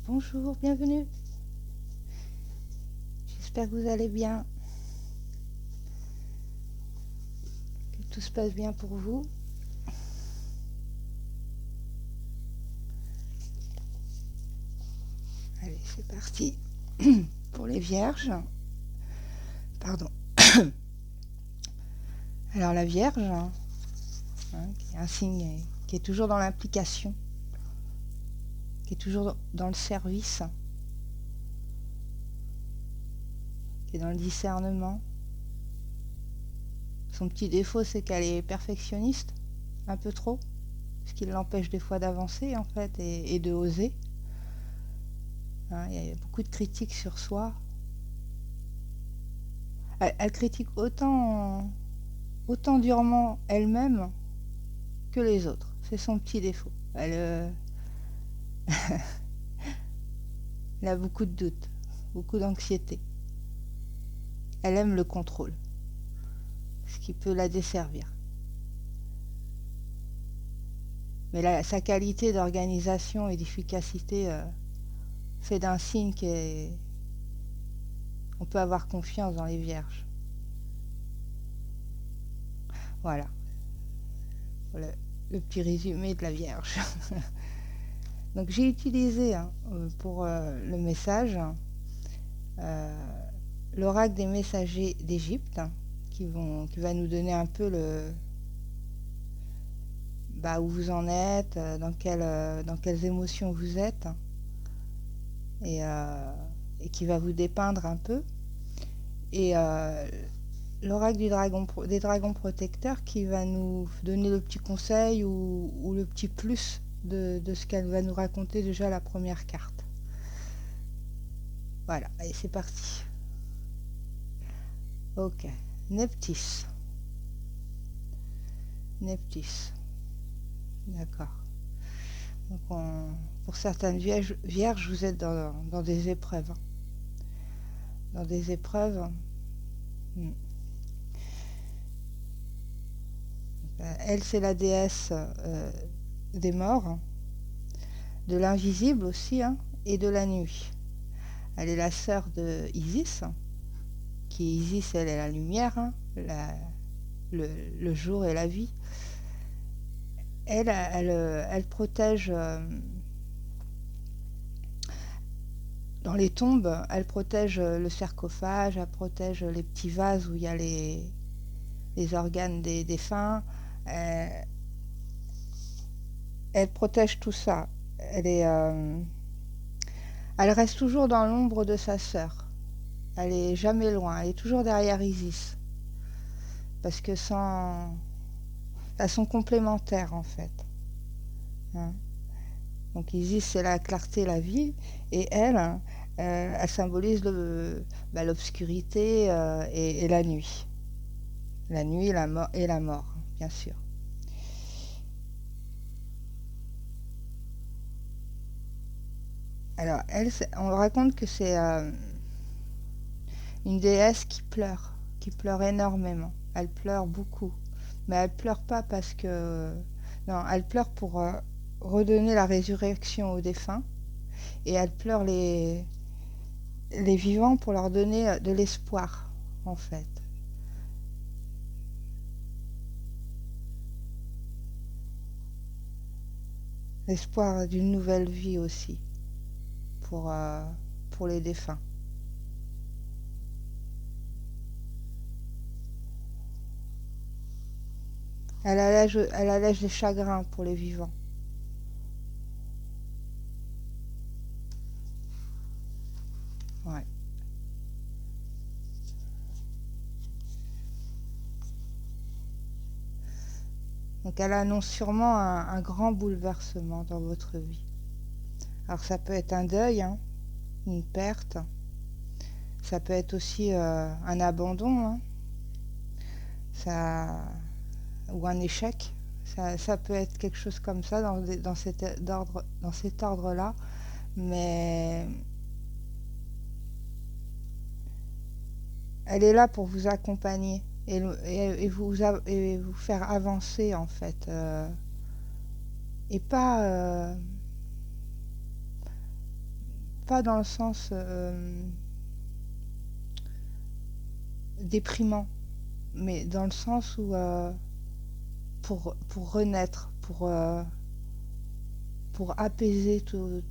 Bonjour, bienvenue. J'espère que vous allez bien, que tout se passe bien pour vous. Allez, c'est parti pour les vierges. Pardon. Alors la vierge, qui est un signe qui est toujours dans l'implication, qui est toujours dans le service, qui est dans le discernement. Son petit défaut, c'est qu'elle est perfectionniste, un peu trop, ce qui l'empêche des fois d'avancer en fait et de oser. Il y a beaucoup de critiques sur soi. Elle critique autant durement elle-même que les autres. C'est son petit défaut. Elle a beaucoup de doutes, beaucoup d'anxiété. Elle aime le contrôle, ce qui peut la desservir. Mais sa qualité d'organisation et d'efficacité fait d'un signe on peut avoir confiance dans les vierges. Voilà, le petit résumé de la Vierge. Donc j'ai utilisé pour le message l'oracle des messagers d'Égypte qui va nous donner un peu où vous en êtes, dans quelles émotions vous êtes et qui va vous dépeindre un peu. Et l'oracle des dragons protecteurs qui va nous donner le petit conseil ou le petit plus de ce qu'elle va nous raconter déjà la première carte. Voilà, allez, c'est parti. Ok, Neptis. D'accord. Donc pour certaines vierges, vous êtes dans des épreuves. Dans des épreuves. Elle, c'est la déesse des morts, de l'invisible aussi, et de la nuit. Elle est la sœur de Isis, Isis, elle est la lumière, le jour et la vie. Elle protège dans les tombes, elle protège le sarcophage, elle protège les petits vases où il y a les organes des défunts. Elle protège tout ça. Elle reste toujours dans l'ombre de sa sœur. Elle est jamais loin, elle est toujours derrière Isis. Parce que elles sont complémentaires en fait. Donc Isis, c'est la clarté, la vie, et elle symbolise l'obscurité et la nuit. La nuit et la mort, bien sûr. Alors, on raconte que c'est une déesse qui pleure énormément. Elle pleure beaucoup. Mais elle pleure pas parce que... Non, elle pleure pour redonner la résurrection aux défunts. Et elle pleure les vivants pour leur donner de l'espoir, en fait. L'espoir d'une nouvelle vie aussi, pour les défunts. Elle allège les chagrins pour les vivants. Ouais. Donc elle annonce sûrement un grand bouleversement dans votre vie. Alors ça peut être un deuil, une perte. Ça peut être aussi un abandon, ou un échec. Ça peut être quelque chose comme ça dans cet ordre-là. Mais elle est là pour vous accompagner et vous faire avancer en fait. Et pas pas dans le sens déprimant, mais dans le sens où pour renaître, pour apaiser tout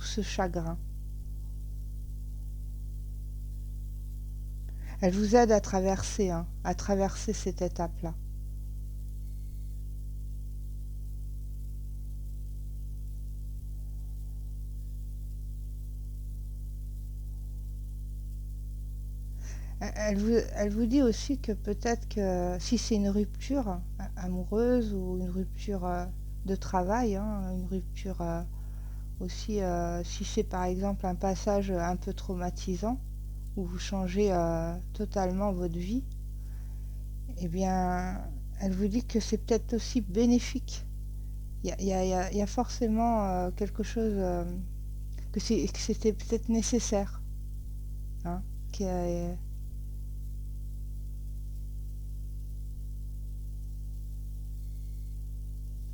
ce chagrin. Elle vous aide à traverser cette étape-là. Elle vous dit aussi que peut-être que si c'est une rupture amoureuse ou une rupture de travail, hein, une rupture aussi, si c'est par exemple un passage un peu traumatisant, où vous changez totalement votre vie, eh bien, elle vous dit que c'est peut-être aussi bénéfique. Il y a forcément quelque chose que c'était peut-être nécessaire. Hein, qui a-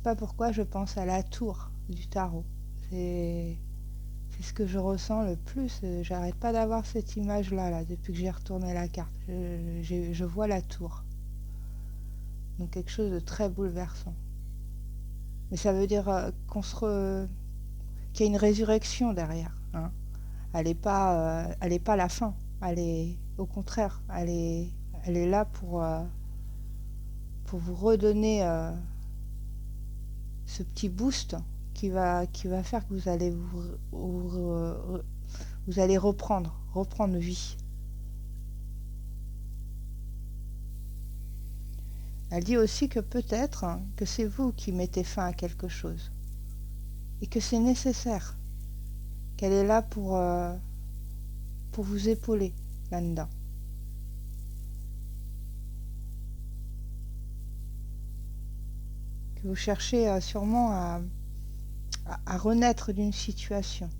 pas pourquoi je pense à la tour du tarot. C'est c'est ce que je ressens le plus. J'arrête pas d'avoir cette image-là, là, depuis que j'ai retourné la carte. Je vois la tour. Donc quelque chose de très bouleversant. Mais ça veut dire qu'il y a une résurrection derrière. Hein. Elle est pas la fin. Elle est, au contraire, elle est là pour vous redonner ce petit boost qui va faire que vous allez reprendre vie. Elle dit aussi que peut-être que c'est vous qui mettez fin à quelque chose et que c'est nécessaire, qu'elle est là pour vous épauler là-dedans. Que vous cherchez sûrement à renaître d'une situation.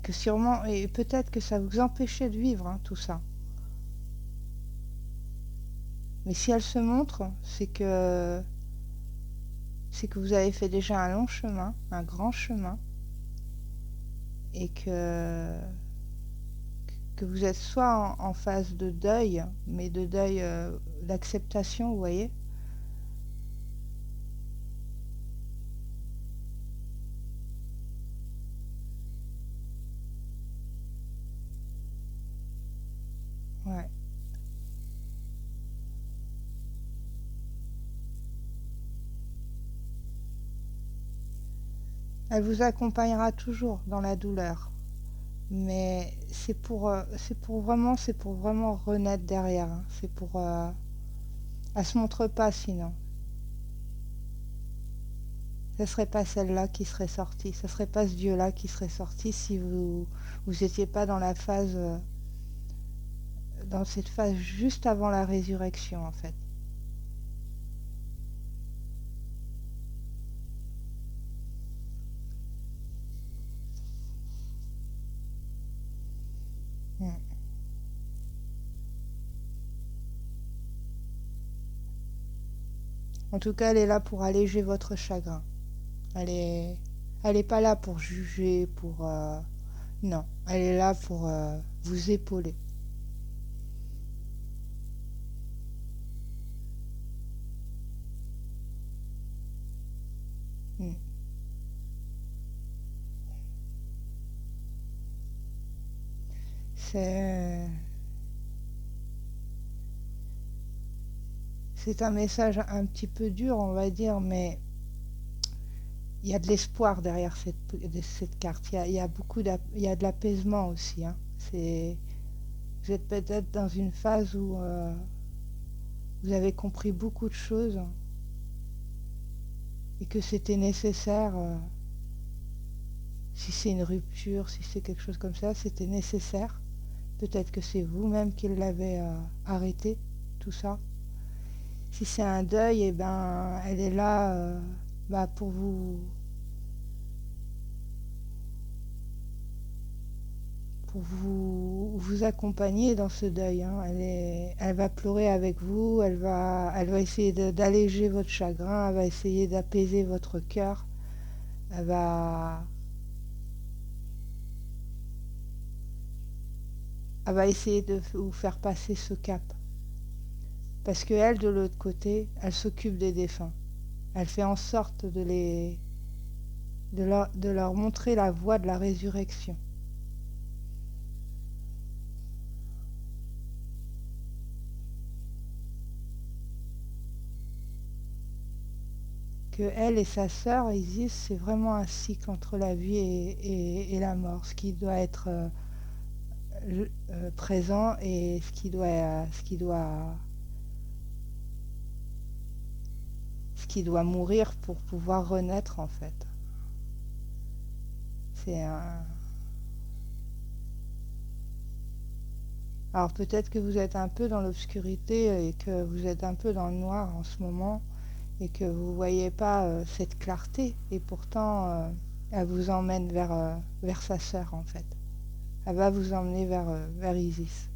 Que sûrement, et peut-être que ça vous empêchait de vivre hein, tout ça. Mais si elle se montre, c'est que vous avez fait déjà un long chemin, un grand chemin, et que vous êtes soit en phase de deuil, mais de deuil d'acceptation, vous voyez. Ouais. Elle vous accompagnera toujours dans la douleur, mais c'est pour vraiment renaître derrière. Hein. C'est pour, elle se montre pas sinon. Ce serait pas celle-là qui serait sortie, ce serait pas ce Dieu-là qui serait sorti si vous étiez pas dans la phase, dans cette phase juste avant la résurrection en fait. Mm. En tout cas, elle est là pour alléger votre chagrin. Elle est, elle est pas là pour juger, non, elle est là pour vous épauler. Mm. C'est, c'est un message un petit peu dur, on va dire, mais il y a de l'espoir derrière cette carte. Il y a il y a de l'apaisement aussi. Hein. Vous êtes peut-être dans une phase où vous avez compris beaucoup de choses et que c'était nécessaire. Si c'est une rupture, si c'est quelque chose comme ça, c'était nécessaire. Peut-être que c'est vous-même qui l'avez arrêté, tout ça. Si c'est un deuil, eh ben, elle est là bah, pour vous accompagner dans ce deuil, hein. Elle va pleurer avec vous, elle va essayer d'alléger votre chagrin, elle va essayer d'apaiser votre cœur, elle va, elle va essayer de vous faire passer ce cap. Parce que elle, de l'autre côté, elle s'occupe des défunts. Elle fait en sorte de leur montrer la voie de la résurrection. Que elle et sa sœur, ils disent, c'est vraiment un cycle entre la vie et la mort, ce qui doit être présent et ce qui doit mourir pour pouvoir renaître en fait. C'est un... Alors peut-être que vous êtes un peu dans l'obscurité et que vous êtes un peu dans le noir en ce moment et que vous ne voyez pas cette clarté et pourtant elle vous emmène vers sa sœur en fait. Elle va vous emmener vers Isis.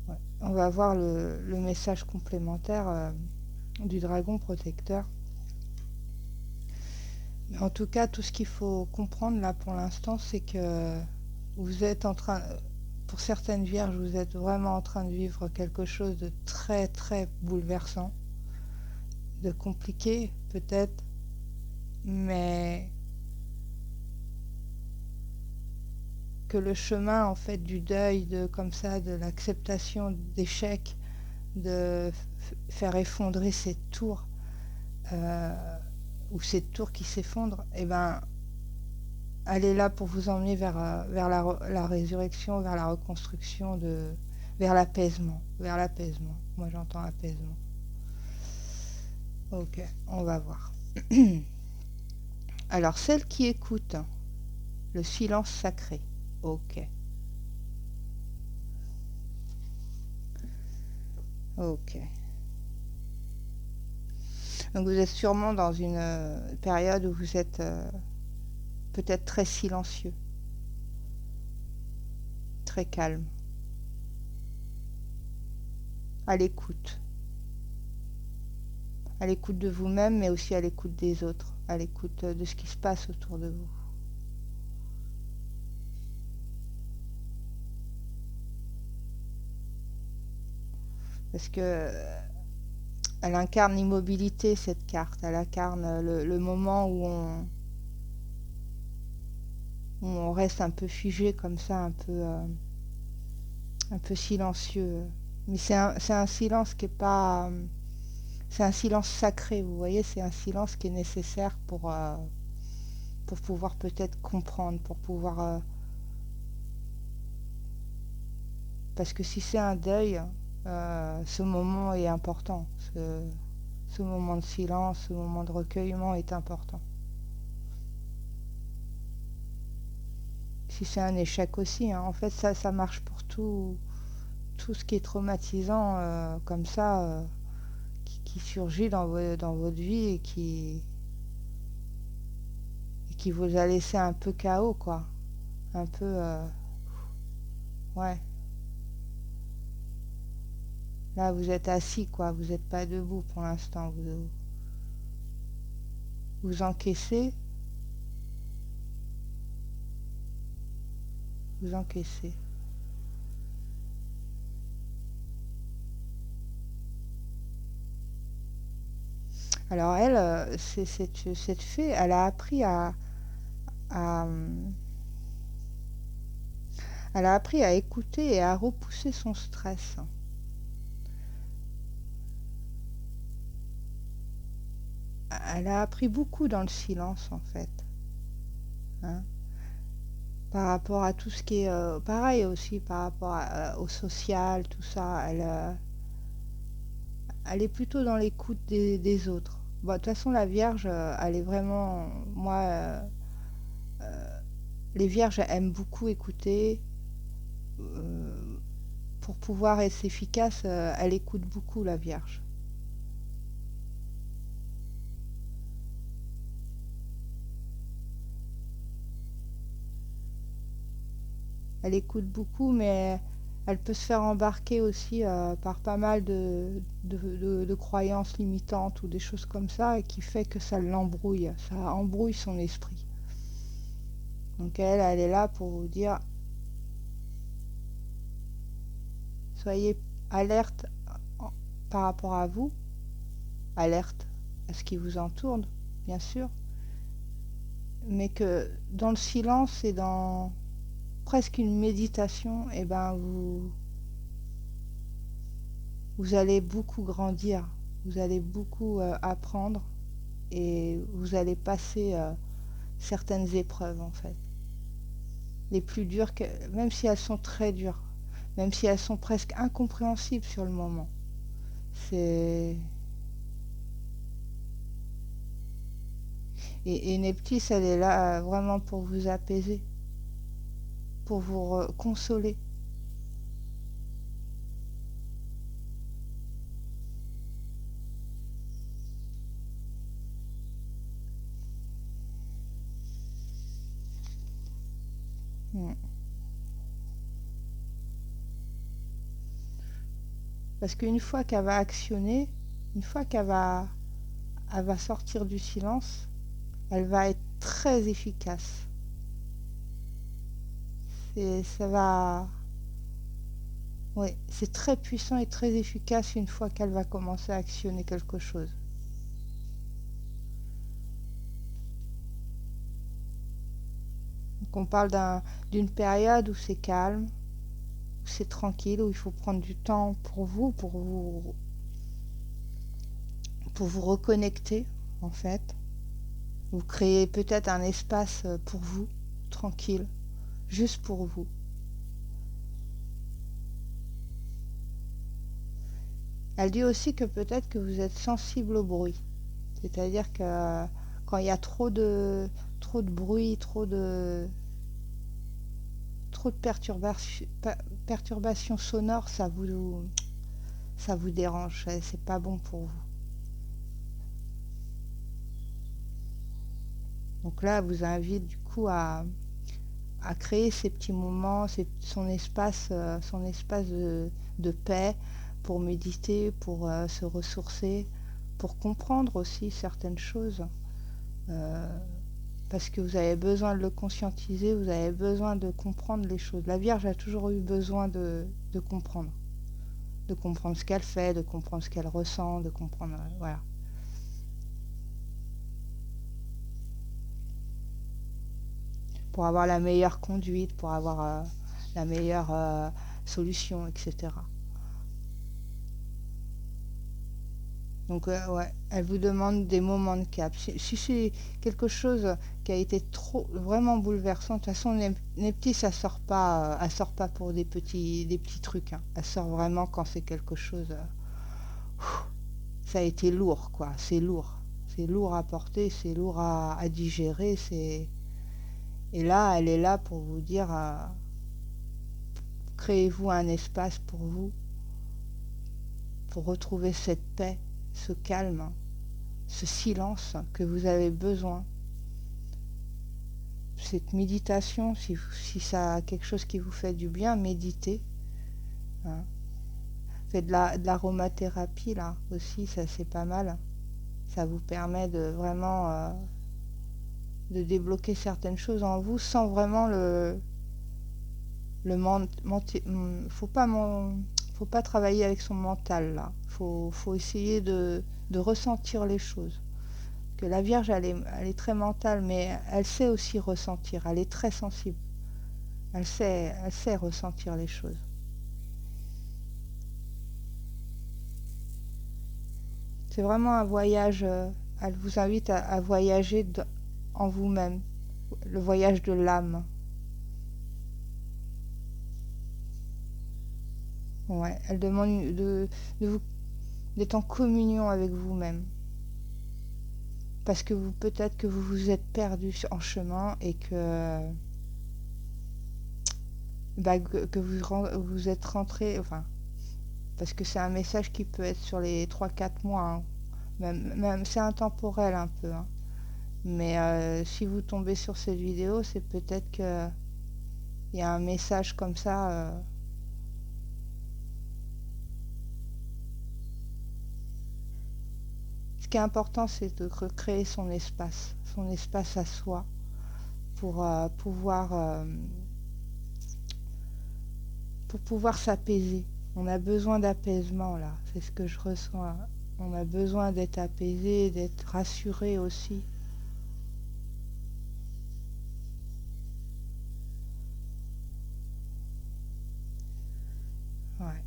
Ouais. On va voir le message complémentaire du dragon protecteur. Mais en tout cas, tout ce qu'il faut comprendre là pour l'instant, c'est que vous êtes en train, pour certaines vierges, vous êtes vraiment en train de vivre quelque chose de très très bouleversant, de compliqué peut-être, mais que le chemin en fait du deuil, de comme ça, de l'acceptation d'échec, de faire effondrer cette tour, ou cette tour qui s'effondre, et ben elle est là pour vous emmener vers la résurrection, vers la reconstruction, vers l'apaisement. Vers l'apaisement. Moi j'entends apaisement. Ok, on va voir. Alors, celle qui écoute, le silence sacré. Ok. Ok. Donc vous êtes sûrement dans une période où vous êtes peut-être très silencieux, très calme, à l'écoute. À l'écoute de vous-même, mais aussi à l'écoute des autres, à l'écoute de ce qui se passe autour de vous. Parce que elle incarne l'immobilité, cette carte. Elle incarne le moment où on reste un peu figé comme ça, un peu silencieux. Mais c'est un silence qui est pas... c'est un silence sacré, vous voyez, c'est un silence qui est nécessaire pour pouvoir peut-être comprendre, pour pouvoir... parce que si c'est un deuil, ce moment est important. Ce moment de silence, ce moment de recueillement est important. Si c'est un échec aussi, hein, en fait ça marche pour tout ce qui est traumatisant comme ça, qui surgit dans votre vie et qui vous a laissé un peu KO, quoi. Un peu... ouais. Là, vous êtes assis, quoi. Vous n'êtes pas debout pour l'instant. Vous encaissez. Vous encaissez. Alors elle, cette fée, elle a appris à, elle a appris à écouter et à repousser son stress. Elle a appris beaucoup dans le silence, en fait. Hein, par rapport à tout ce qui est... pareil aussi, par rapport au social, tout ça. Elle est plutôt dans l'écoute des autres. Bon, de toute façon, la Vierge, elle est vraiment... Moi, les Vierges aiment beaucoup écouter. Euh, pour pouvoir être efficace, elle écoute beaucoup, la Vierge. elle écoute beaucoup, mais elle peut se faire embarquer aussi par pas mal de croyances limitantes ou des choses comme ça, et qui fait que ça l'embrouille, ça embrouille son esprit. Donc elle est là pour vous dire, soyez alerte par rapport à vous, alerte à ce qui vous entoure, bien sûr, mais que dans le silence et dans presque une méditation, et ben vous allez beaucoup grandir, vous allez beaucoup apprendre, et vous allez passer certaines épreuves en fait. Les plus dures, même si elles sont très dures, même si elles sont presque incompréhensibles sur le moment. C'est... Et Neptis, elle est là vraiment pour vous apaiser, pour vous consoler. Mm. Parce qu'une fois qu'elle va actionner, une fois elle va sortir du silence, elle va être très efficace. Ça va... Oui, c'est très puissant et très efficace une fois qu'elle va commencer à actionner quelque chose. Donc on parle d'une période où c'est calme, où c'est tranquille, où il faut prendre du temps pour vous reconnecter en fait. Vous créez peut-être un espace pour vous, tranquille, juste pour vous. Elle dit aussi que peut-être que vous êtes sensible au bruit. C'est-à-dire que quand il y a trop de bruit, trop de perturbations sonores, ça vous dérange, c'est pas bon pour vous. Donc là, elle vous invite du coup à créer ces petits moments, son espace de paix pour méditer, pour se ressourcer, pour comprendre aussi certaines choses. Parce que vous avez besoin de le conscientiser, vous avez besoin de comprendre les choses. La Vierge a toujours eu besoin de comprendre ce qu'elle fait, de comprendre ce qu'elle ressent, de comprendre, voilà. Pour avoir la meilleure conduite, pour avoir la meilleure solution, etc. Donc ouais, elle vous demande des moments de cap. Si c'est quelque chose qui a été vraiment bouleversant, de toute façon Neptis, elle sort pas pour des petits trucs. Hein. Elle sort vraiment quand c'est quelque chose. Ça a été lourd, quoi. C'est lourd à porter, c'est lourd à digérer. Et là, elle est là pour vous dire, créez-vous un espace pour vous, pour retrouver cette paix, ce calme, ce silence que vous avez besoin. Cette méditation, si ça a quelque chose qui vous fait du bien, méditez. Hein. Faites de l'aromathérapie là aussi, ça c'est pas mal. Ça vous permet de vraiment de débloquer certaines choses en vous sans vraiment faut pas travailler avec son mental là. Faut essayer de ressentir les choses. Que la Vierge, elle est très mentale, mais elle sait aussi ressentir. Elle est très sensible. Elle sait ressentir les choses. C'est vraiment un voyage. Elle vous invite à voyager en vous-même. Le voyage de l'âme. Ouais, elle demande d'être en communion avec vous-même. Parce que peut-être que vous vous êtes perdu en chemin et que vous êtes rentré, enfin, parce que c'est un message qui peut être sur les 3-4 mois, hein. Même c'est intemporel un peu, hein. Mais si vous tombez sur cette vidéo, c'est peut-être que il y a un message comme ça. Ce qui est important, c'est de recréer son espace à soi, pour pouvoir s'apaiser. On a besoin d'apaisement là, c'est ce que je ressens. On a besoin d'être apaisé, d'être rassuré aussi. Ouais.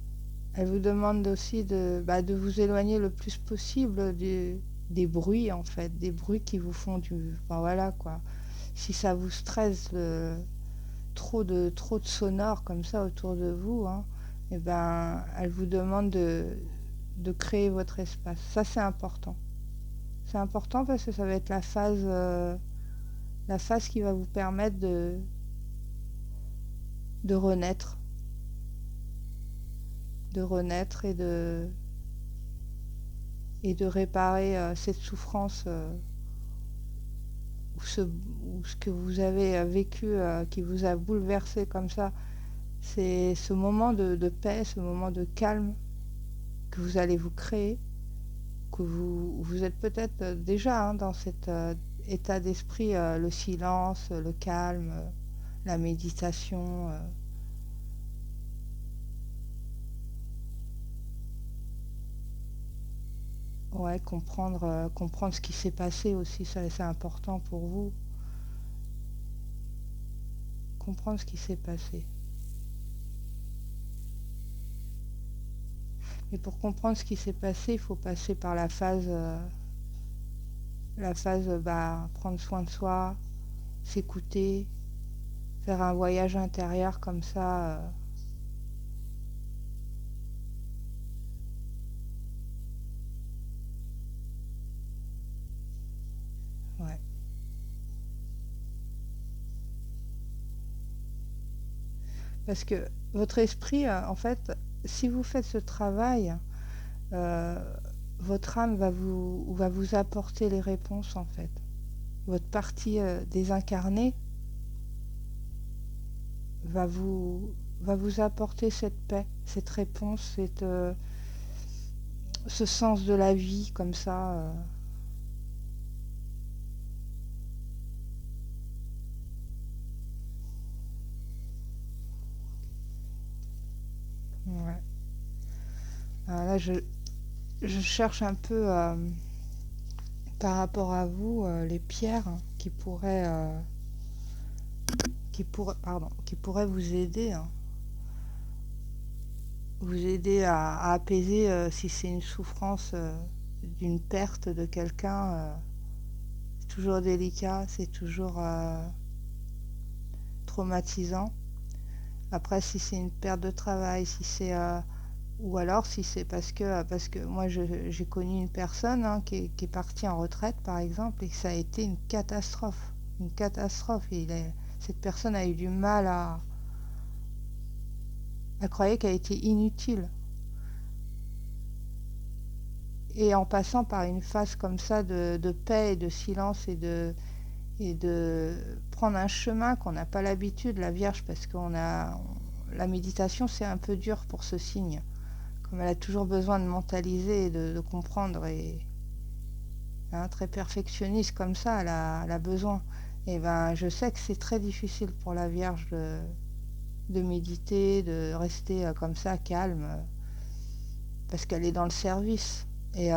Elle vous demande aussi de vous éloigner le plus possible des bruits en fait, des bruits qui vous font du... Enfin, voilà quoi. Si ça vous stresse, trop de sonores comme ça autour de vous, hein, et ben, elle vous demande de créer votre espace. Ça, c'est important. C'est important parce que ça va être la phase qui va vous permettre de renaître, de renaître et de réparer cette souffrance ou ce que vous avez vécu qui vous a bouleversé comme ça. C'est ce moment de paix, ce moment de calme que vous allez vous créer, que vous êtes peut-être déjà, hein, dans cet état d'esprit, le silence, le calme, la méditation. Ouais, comprendre ce qui s'est passé aussi, ça c'est important pour vous. Comprendre ce qui s'est passé. Mais pour comprendre ce qui s'est passé, il faut passer par la phase, prendre soin de soi, s'écouter, faire un voyage intérieur comme ça. Ouais. Parce que votre esprit, en fait, si vous faites ce travail, euh, votre âme va vous apporter les réponses, en fait. Votre partie désincarnée va vous, va vous apporter cette paix, cette réponse, ce sens de la vie, comme ça. Ouais. Là, je cherche un peu, par rapport à vous, les pierres qui pourraient vous aider à apaiser, si c'est une souffrance d'une perte de quelqu'un. C'est toujours délicat, c'est toujours traumatisant. Après, si c'est une perte de travail, si c'est ou alors si c'est parce que moi j'ai connu une personne, hein, qui est partie en retraite par exemple, et que ça a été une catastrophe. Une catastrophe. Cette personne a eu du mal à croire qu'elle était inutile. Et en passant par une phase comme ça de paix et de silence et de prendre un chemin qu'on n'a pas l'habitude, la Vierge, parce la méditation c'est un peu dur pour ce signe. Comme elle a toujours besoin de mentaliser et de comprendre, et hein, très perfectionniste comme ça, elle a besoin. Et ben, je sais que c'est très difficile pour la Vierge de méditer, de rester comme ça, calme, parce qu'elle est dans le service. Et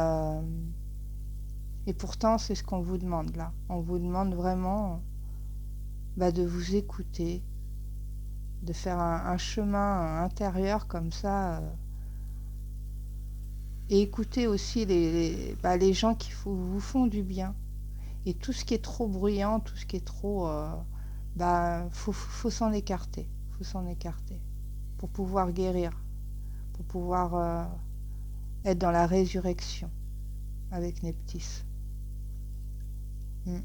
pourtant, c'est ce qu'on vous demande là. On vous demande vraiment, de vous écouter, de faire un chemin intérieur comme ça, et écouter aussi les gens qui vous font du bien. Et tout ce qui est trop bruyant, tout ce qui est trop... faut s'en écarter. Faut s'en écarter. Pour pouvoir guérir. Pour pouvoir être dans la résurrection avec Neptis. Mm.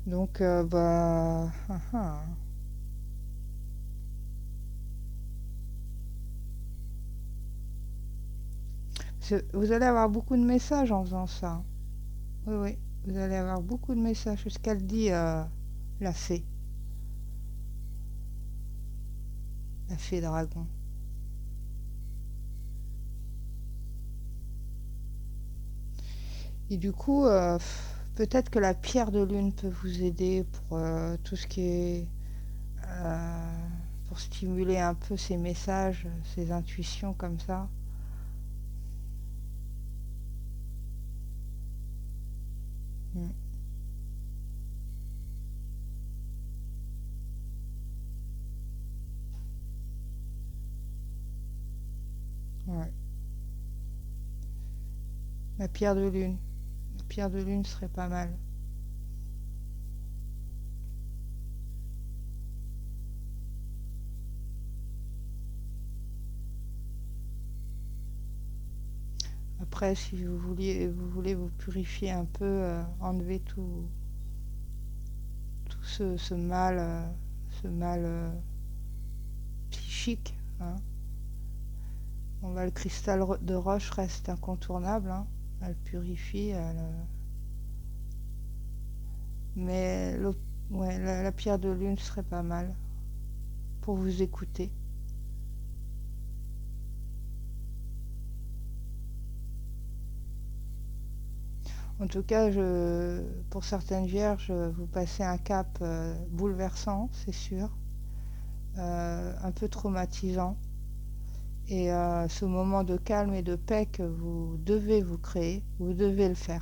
Donc, vous allez avoir beaucoup de messages en faisant ça. Oui, oui. Vous allez avoir beaucoup de messages. C'est ce qu'elle dit, la fée dragon. Et du coup, peut-être que la pierre de lune peut vous aider pour tout ce qui est euh, pour stimuler un peu ces messages, ces intuitions comme ça. Mm. Ouais. La pierre de lune. La pierre de lune serait pas mal. Après, si vous voulez vous purifier un peu, enlever tout ce mal psychique, hein. Bon, bah, le cristal de roche reste incontournable, hein. Elle purifie, mais ouais, la pierre de lune serait pas mal pour vous écouter. En tout cas, pour certaines vierges, vous passez un cap bouleversant, c'est sûr, un peu traumatisant. Et ce moment de calme et de paix que vous devez vous créer, vous devez le faire,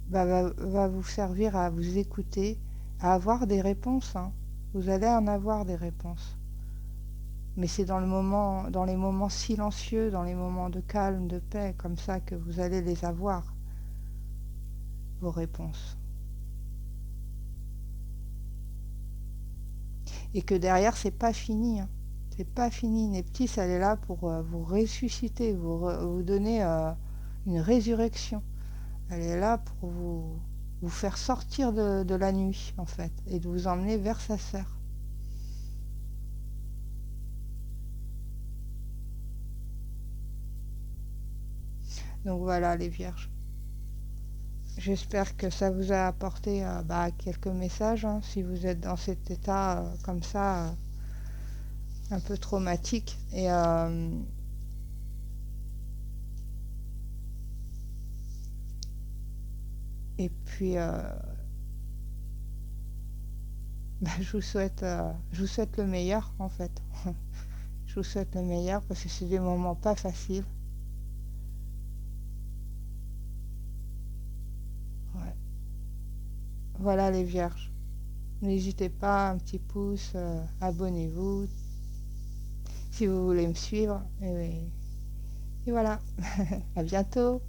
bah, va vous servir à vous écouter, à avoir des réponses, hein. Vous allez en avoir des réponses. Mais c'est dans les moments silencieux, dans les moments de calme, de paix, comme ça que vous allez les avoir, vos réponses. Et que derrière, c'est pas fini, hein. C'est pas fini. Neptis, elle est là pour vous ressusciter, vous donner une résurrection. Elle est là pour vous faire sortir de la nuit, en fait, et de vous emmener vers sa sœur. Donc voilà, les vierges. J'espère que ça vous a apporté quelques messages, hein, si vous êtes dans cet état comme ça, un peu traumatique. Et puis, je vous souhaite le meilleur, en fait. Je vous souhaite le meilleur parce que c'est des moments pas faciles. Ouais. Voilà, les vierges. N'hésitez pas, un petit pouce, abonnez-vous si vous voulez me suivre. Et voilà, à bientôt.